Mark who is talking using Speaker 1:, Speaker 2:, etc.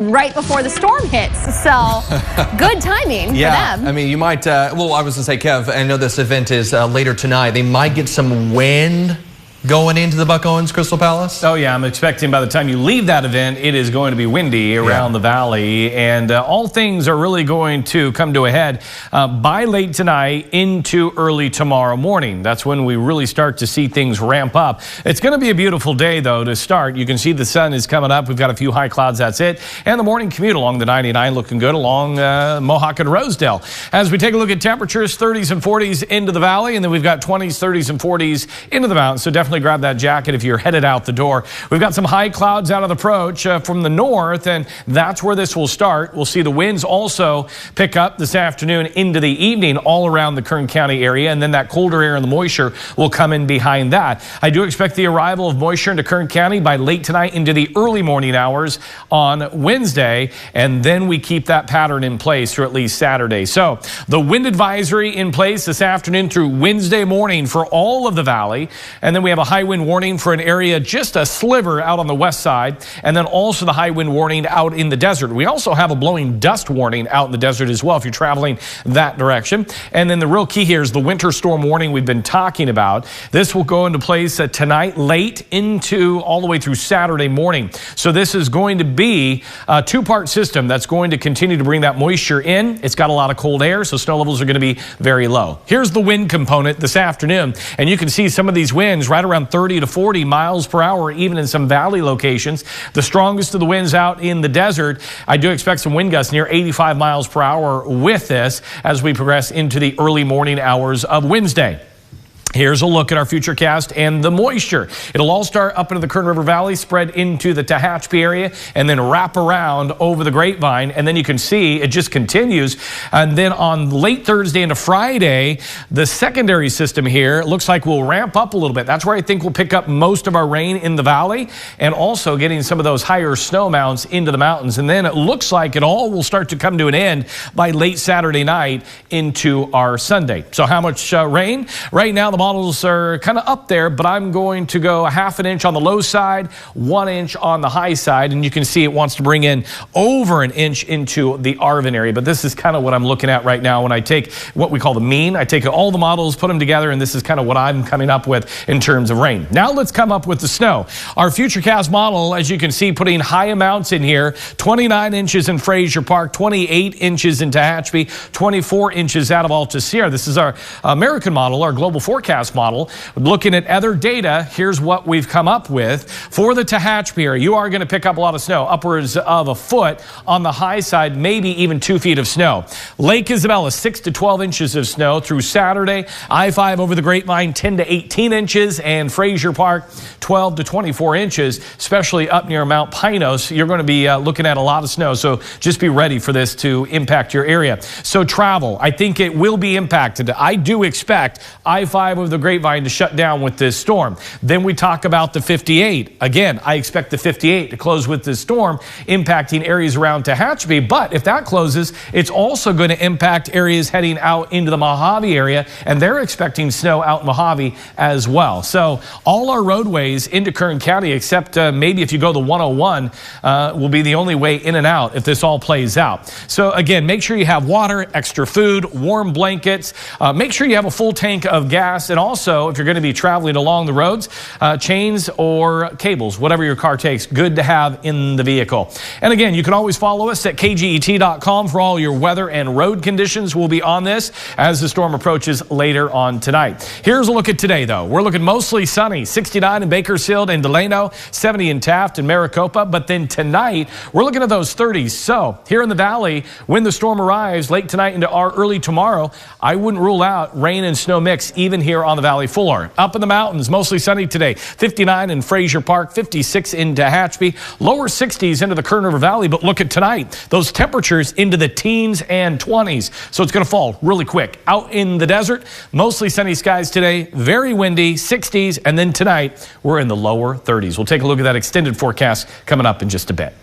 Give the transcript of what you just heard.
Speaker 1: right before the storm hits, so good timing for them.
Speaker 2: I mean, you might, well, I was going to say, Kev, I know this event is later tonight. They might get some wind going into the Buck Owens Crystal Palace.
Speaker 3: Oh, yeah, I'm expecting by the time you leave that event, it is going to be windy around the valley, and all things are really going to come to a head by late tonight into early tomorrow morning. That's when we really start to see things ramp up. It's going to be a beautiful day, though, to start. You can see the sun is coming up. We've got a few high clouds, that's it. And the morning commute along the 99 looking good along Mohawk and Rosedale. As we take a look at temperatures, 30s and 40s into the valley, and then we've got 20s, 30s, and 40s into the mountains, so definitely grab that jacket if you're headed out the door. We've got some high clouds out of the approach from the north, and that's where this will start. We'll see the winds also pick up this afternoon into the evening all around the Kern County area, and then that colder air and the moisture will come in behind that. I do expect the arrival of moisture into Kern County by late tonight into the early morning hours on Wednesday, and then we keep that pattern in place through at least Saturday. So the wind advisory in place this afternoon through Wednesday morning for all of the valley, and then we have a high wind warning for an area just a sliver out on the west side, and then also the high wind warning out in the desert. We also have a blowing dust warning out in the desert as well if you're traveling that direction. And then the real key here is the winter storm warning we've been talking about. This will go into place tonight late into all the way through Saturday morning. So this is going to be a two-part system that's going to continue to bring that moisture in. It's got a lot of cold air, so snow levels are going to be very low. Here's the wind component this afternoon, and you can see some of these winds right around 30 to 40 miles per hour, even in some valley locations. The strongest of the winds out in the desert. I do expect some wind gusts near 85 miles per hour with this as we progress into the early morning hours of Wednesday. Here's a look at our futurecast and the moisture. It'll all start up into the Kern River Valley, spread into the Tehachapi area, and then wrap around over the Grapevine. And then you can see it just continues. And then on late Thursday into Friday, the secondary system here looks like we'll ramp up a little bit. That's where I think we'll pick up most of our rain in the valley, and also getting some of those higher snow amounts into the mountains. And then it looks like it all will start to come to an end by late Saturday night into our Sunday. So how much rain? Right now, the models are kind of up there, but I'm going to go a half an inch on the low side, 1 inch on the high side, and you can see it wants to bring in over an inch into the Arvin area. But this is kind of what I'm looking at right now when I take what we call the mean. I take all the models, put them together, and this is kind of what I'm coming up with in terms of rain. Now let's come up with the snow. Our Futurecast model, as you can see, putting high amounts in here, 29 inches in Frazier Park, 28 inches in Tehachapi, 24 inches out of Alta Sierra. This is our American model, our global forecast model. Looking at other data, here's what we've come up with. For the Tehachapi area, you are going to pick up a lot of snow, upwards of a foot on the high side, maybe even 2 feet of snow. Lake Isabella, 6 to 12 inches of snow through Saturday. I-5 over the Grapevine, 10 to 18 inches, and Frazier Park, 12 to 24 inches, especially up near Mount Pinos. You're going to be looking at a lot of snow, so just be ready for this to impact your area. So travel, I think it will be impacted. I do expect I-5 over the Grapevine to shut down with this storm. Then we talk about the 58. Again, I expect the 58 to close with this storm, impacting areas around Tehachapi. But if that closes, it's also going to impact areas heading out into the Mojave area, and they're expecting snow out in Mojave as well. So all our roadways into Kern County, except maybe if you go the 101, will be the only way in and out if this all plays out. So again, make sure you have water, extra food, warm blankets. Make sure you have a full tank of gas. And also, if you're going to be traveling along the roads, chains or cables, whatever your car takes, good to have in the vehicle. And again, you can always follow us at kget.com for all your weather and road conditions. We'll be on this as the storm approaches later on tonight. Here's a look at today, though. We're looking mostly sunny, 69 in Bakersfield and Delano, 70 in Taft and Maricopa. But then tonight, we're looking at those 30s. So here in the valley, when the storm arrives late tonight into our early tomorrow, I wouldn't rule out rain and snow mix even here on the valley floor. Up in the mountains, mostly sunny today. 59 in Frazier Park, 56 in Tehachapi, lower 60s into the Kern River Valley. But look at tonight, those temperatures into the teens and 20s. So it's going to fall really quick. Out in the desert, mostly sunny skies today, very windy, 60s, and then tonight we're in the lower 30s. We'll take a look at that extended forecast coming up in just a bit.